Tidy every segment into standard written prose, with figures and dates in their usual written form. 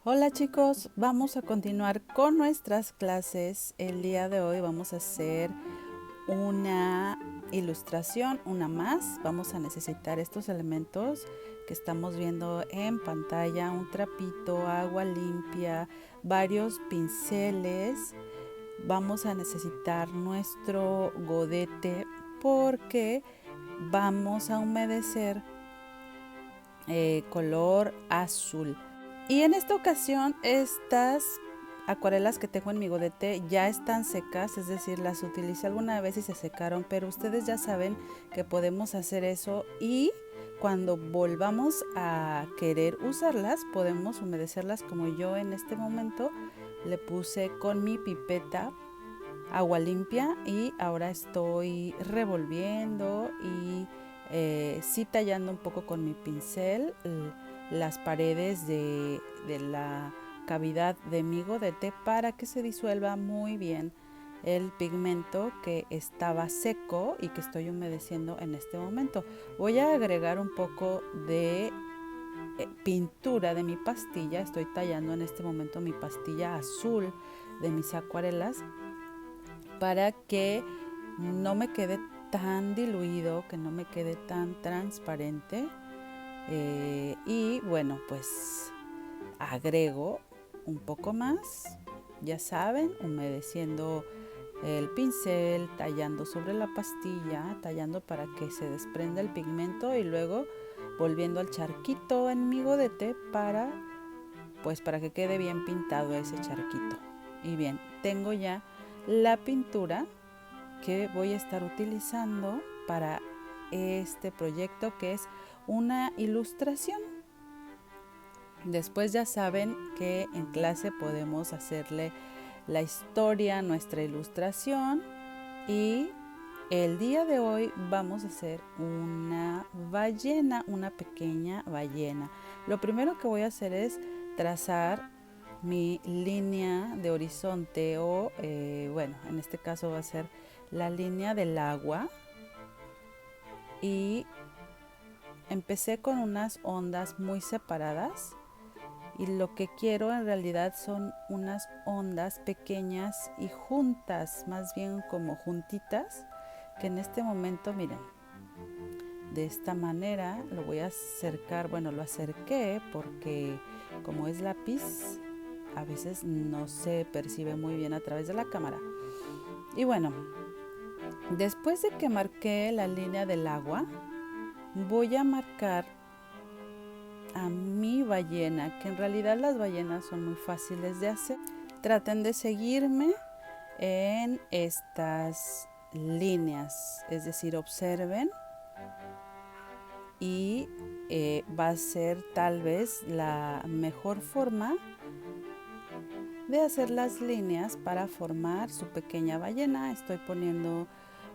Hola chicos, vamos a continuar con nuestras clases. El día de hoy vamos a hacer una ilustración, una más. Vamos a necesitar estos elementos que estamos viendo en pantalla: un trapito, agua limpia, varios pinceles. Vamos a necesitar nuestro godete porque vamos a humedecer color azul. Y en esta ocasión estas acuarelas que tengo en mi godete ya están secas, es decir, las utilicé alguna vez y se secaron, pero ustedes ya saben que podemos hacer eso y cuando volvamos a querer usarlas podemos humedecerlas, como yo en este momento le puse con mi pipeta agua limpia y ahora estoy revolviendo y sí tallando un poco con mi pincel las paredes de la cavidad de mi godete para que se disuelva muy bien el pigmento que estaba seco y que estoy humedeciendo en este momento. Voy a agregar un poco de pintura de mi pastilla. Estoy tallando en este momento mi pastilla azul de mis acuarelas para que no me quede tan diluido, que no me quede tan transparente. Y bueno, pues agrego un poco más, ya saben, humedeciendo el pincel, tallando sobre la pastilla, tallando para que se desprenda el pigmento y luego volviendo al charquito en mi godete para que quede bien pintado ese charquito. Y bien, tengo ya la pintura que voy a estar utilizando para este proyecto, que es una ilustración. Después ya saben que en clase podemos hacerle la historia a nuestra ilustración y el día de hoy vamos a hacer una ballena, una pequeña ballena. Lo primero que voy a hacer es trazar mi línea de horizonte o bueno, en este caso va a ser la línea del agua y empecé con unas ondas muy separadas y lo que quiero en realidad son unas ondas pequeñas y juntas, más bien como juntitas, que en este momento, miren, de esta manera lo voy a acercar. Bueno, lo acerqué porque como es lápiz a veces no se percibe muy bien a través de la cámara. Y bueno, después de que marqué la línea del agua, voy a marcar a mi ballena, que en realidad las ballenas son muy fáciles de hacer. Traten de seguirme en estas líneas, es decir, observen y va a ser tal vez la mejor forma de hacer las líneas para formar su pequeña ballena. Estoy poniendo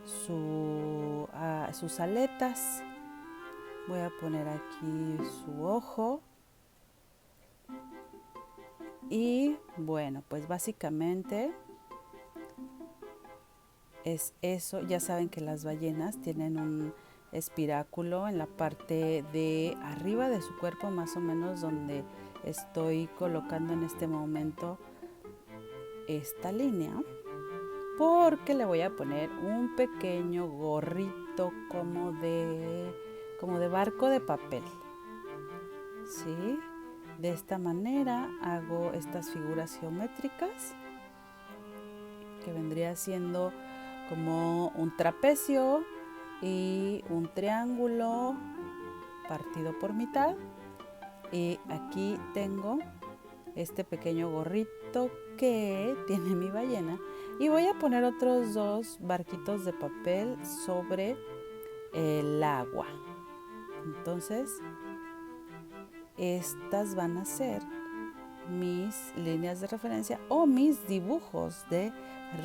sus aletas. Voy a poner aquí su ojo. Y bueno, pues básicamente es eso. Ya saben que las ballenas tienen un espiráculo en la parte de arriba de su cuerpo, más o menos donde estoy colocando en este momento esta línea, porque le voy a poner un pequeño gorrito como de barco de papel. ¿Sí? De esta manera hago estas figuras geométricas que vendría siendo como un trapecio y un triángulo partido por mitad. Y aquí tengo este pequeño gorrito que tiene mi ballena y voy a poner otros dos barquitos de papel sobre el agua. Entonces estas van a ser mis líneas de referencia o mis dibujos de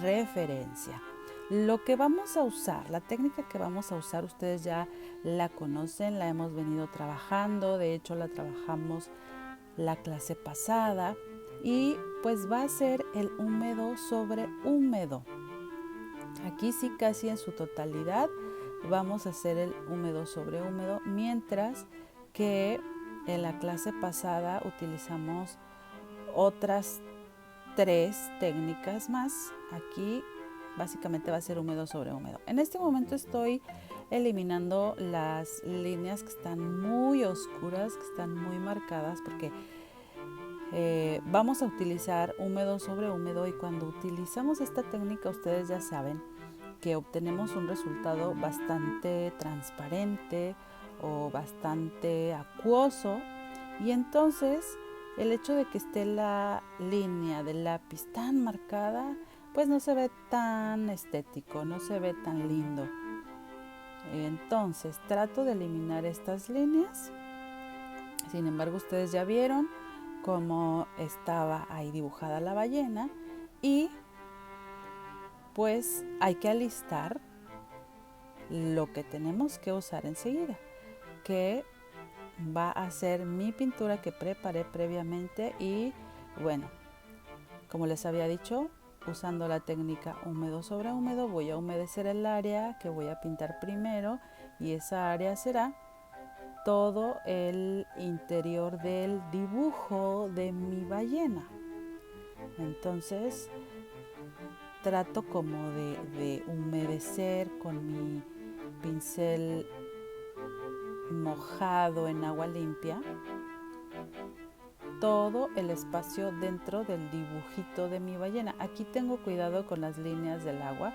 referencia. Lo que vamos a usar, la técnica que vamos a usar, ustedes ya la conocen, la hemos venido trabajando, de hecho la trabajamos la clase pasada y pues va a ser el húmedo sobre húmedo. Aquí sí, casi en su totalidad vamos a hacer el húmedo sobre húmedo, mientras que en la clase pasada utilizamos otras 3 técnicas más. Aquí básicamente va a ser húmedo sobre húmedo. En este momento estoy eliminando las líneas que están muy oscuras, que están muy marcadas, porque vamos a utilizar húmedo sobre húmedo, y cuando utilizamos esta técnica ustedes ya saben que obtenemos un resultado bastante transparente o bastante acuoso, y entonces el hecho de que esté la línea del lápiz tan marcada pues no se ve tan estético, no se ve tan lindo. Entonces trato de eliminar estas líneas. Sin embargo, ustedes ya vieron cómo estaba ahí dibujada la ballena, y pues hay que alistar lo que tenemos que usar enseguida, que va a ser mi pintura que preparé previamente. Y bueno, como les había dicho, usando la técnica húmedo sobre húmedo, voy a humedecer el área que voy a pintar primero, y esa área será todo el interior del dibujo de mi ballena. Entonces trato como de humedecer con mi pincel mojado en agua limpia todo el espacio dentro del dibujito de mi ballena. Aquí tengo cuidado con las líneas del agua,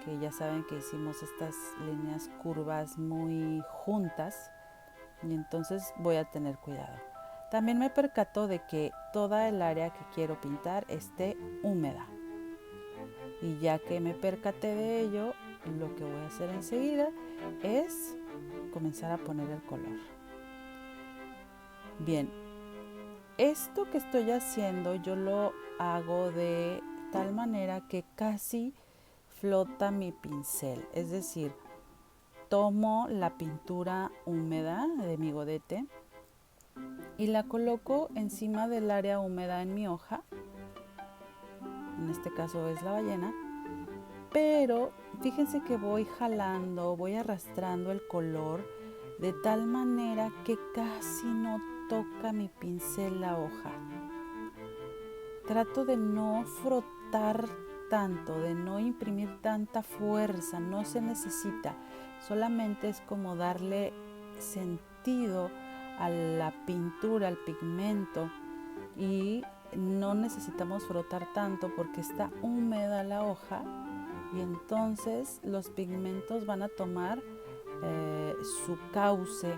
que ya saben que hicimos estas líneas curvas muy juntas, y entonces voy a tener cuidado. También me percato de que toda el área que quiero pintar esté húmeda, y ya que me percaté de ello, lo que voy a hacer enseguida es comenzar a poner el color. Bien, esto que estoy haciendo yo lo hago de tal manera que casi flota mi pincel, es decir, tomo la pintura húmeda de mi godete y la coloco encima del área húmeda en mi hoja, en este caso es la ballena, pero fíjense que voy jalando, voy arrastrando el color de tal manera que casi no toca mi pincel la hoja. Trato de no frotar tanto, de no imprimir tanta fuerza, no se necesita, solamente es como darle sentido a la pintura, al pigmento, y no necesitamos frotar tanto porque está húmeda la hoja, y entonces los pigmentos van a tomar su cauce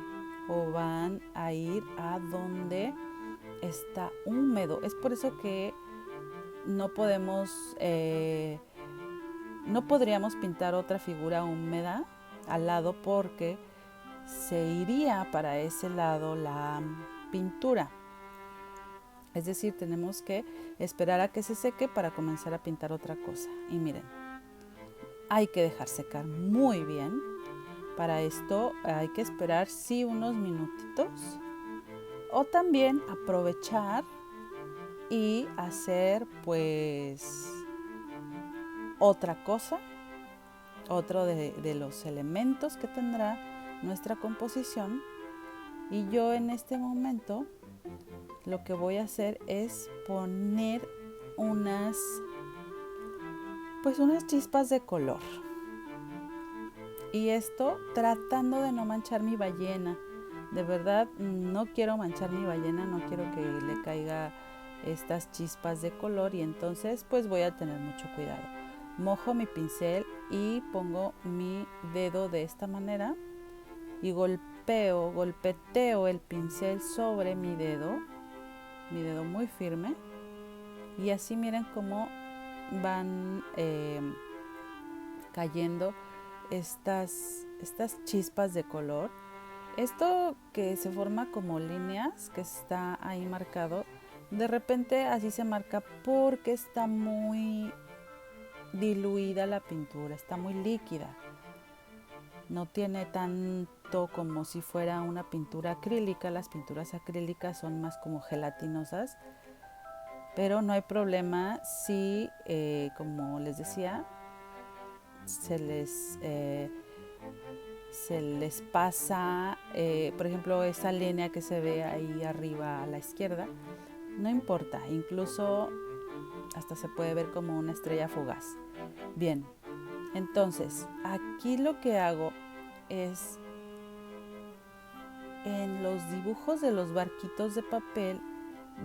o van a ir a donde está húmedo. Es por eso que no podríamos pintar otra figura húmeda al lado, porque se iría para ese lado la pintura. Es decir, tenemos que esperar a que se seque para comenzar a pintar otra cosa. Y miren, hay que dejar secar muy bien. Para esto hay que esperar sí unos minutitos, o también aprovechar y hacer pues otra cosa, otro de los elementos que tendrá nuestra composición. Y yo en este momento lo que voy a hacer es poner unas chispas de color, y esto tratando de no manchar mi ballena. De verdad no quiero manchar mi ballena, no quiero que le caiga estas chispas de color, y entonces pues voy a tener mucho cuidado. Mojo mi pincel y pongo mi dedo de esta manera y golpeteo el pincel sobre mi dedo muy firme, y así miren cómo van cayendo estas chispas de color. Esto que se forma como líneas, que está ahí marcado, de repente así se marca porque está muy diluida la pintura, está muy líquida. No tiene tanto como si fuera una pintura acrílica. Las pinturas acrílicas son más como gelatinosas, pero no hay problema si, como les decía, se les pasa, por ejemplo, esa línea que se ve ahí arriba a la izquierda, no importa, incluso hasta se puede ver como una estrella fugaz. Bien, entonces aquí lo que hago es en los dibujos de los barquitos de papel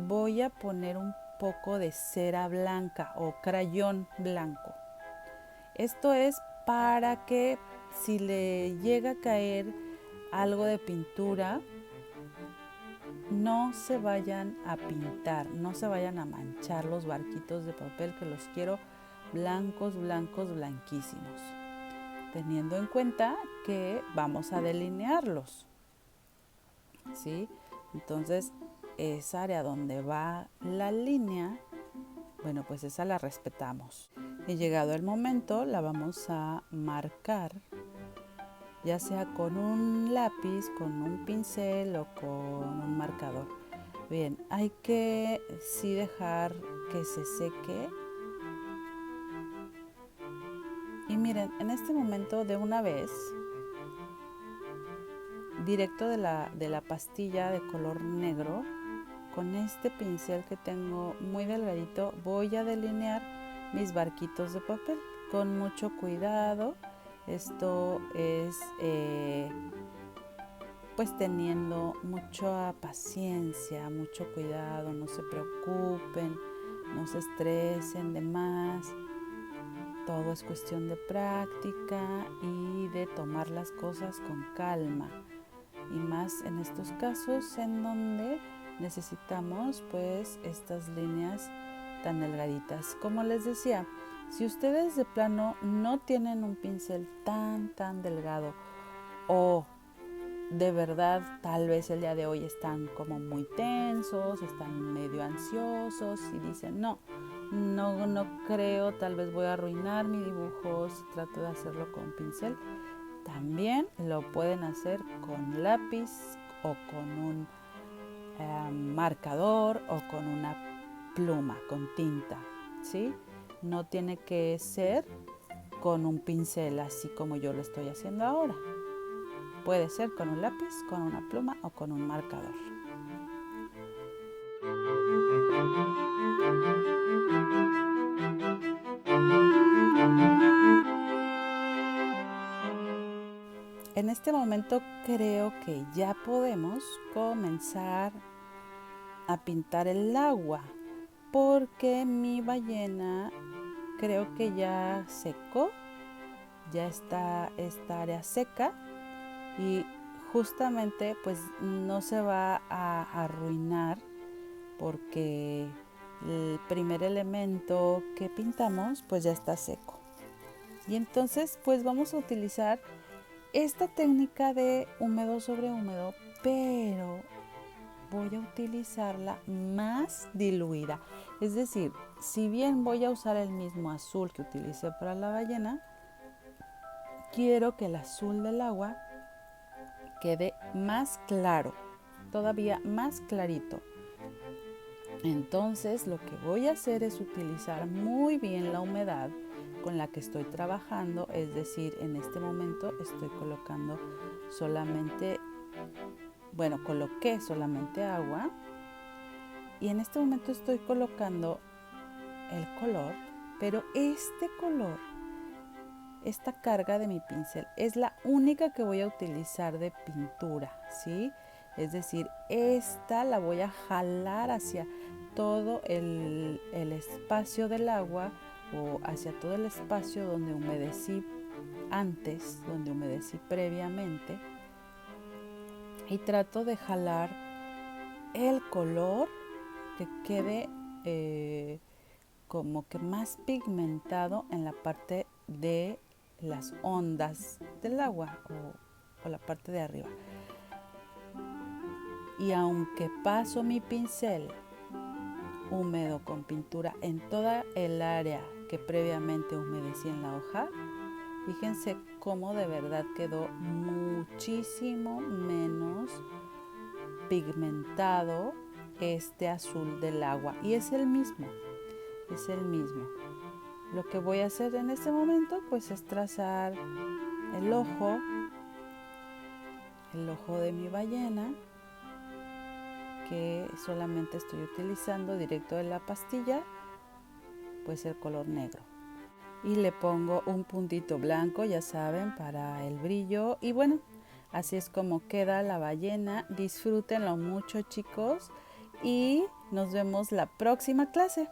voy a poner un poco de cera blanca o crayón blanco. Esto es para que si le llega a caer algo de pintura, no se vayan a pintar, no se vayan a manchar los barquitos de papel, que los quiero blancos, blancos, blanquísimos. Teniendo en cuenta que vamos a delinearlos, ¿sí? Entonces, esa área donde va la línea, bueno, pues esa la respetamos. Y llegado el momento, la vamos a marcar, ya sea con un lápiz, con un pincel o con un marcador. Bien, hay que sí dejar que se seque. Y miren, en este momento de una vez, directo de la pastilla de color negro, con este pincel que tengo muy delgadito, voy a delinear mis barquitos de papel con mucho cuidado. Esto es pues teniendo mucha paciencia, mucho cuidado, no se preocupen, no se estresen de más. Todo es cuestión de práctica y de tomar las cosas con calma. Y más en estos casos en donde necesitamos pues estas líneas tan delgaditas. Como les decía, si ustedes de plano no tienen un pincel tan delgado o de verdad tal vez el día de hoy están como muy tensos, están medio ansiosos y dicen no creo, tal vez voy a arruinar mi dibujo si trato de hacerlo con pincel, también lo pueden hacer con lápiz o con un marcador o con una pluma, con tinta, ¿sí? No tiene que ser con un pincel así como yo lo estoy haciendo ahora. Puede ser con un lápiz, con una pluma o con un marcador. En este momento creo que ya podemos comenzar a pintar el agua, porque mi ballena creo que ya secó, ya está esta área seca y justamente pues no se va a arruinar porque el primer elemento que pintamos pues ya está seco. Y entonces pues vamos a utilizar esta técnica de húmedo sobre húmedo, pero voy a utilizarla más diluida. Es decir, si bien voy a usar el mismo azul que utilicé para la ballena, quiero que el azul del agua quede más claro, todavía más clarito. Entonces lo que voy a hacer es utilizar muy bien la humedad con la que estoy trabajando, es decir, en este momento estoy colocando solamente, coloqué solamente agua y en este momento estoy colocando el color, pero este color, esta carga de mi pincel es la única que voy a utilizar de pintura, ¿sí? Es decir, esta la voy a jalar hacia todo el espacio del agua o hacia todo el espacio donde humedecí antes, donde humedecí previamente, y trato de jalar el color que quede como que más pigmentado en la parte de las ondas del agua o la parte de arriba. Y aunque paso mi pincel húmedo con pintura en toda el área que previamente humedecí en la hoja, fíjense cómo de verdad quedó muchísimo menos pigmentado este azul del agua. Y es el mismo. Lo que voy a hacer en este momento pues es trazar el ojo de mi ballena. que solamente estoy utilizando directo de la pastilla, pues el color negro. Y le pongo un puntito blanco, ya saben, para el brillo. Y bueno, así es como queda la ballena. Disfrútenlo mucho, chicos, y nos vemos la próxima clase.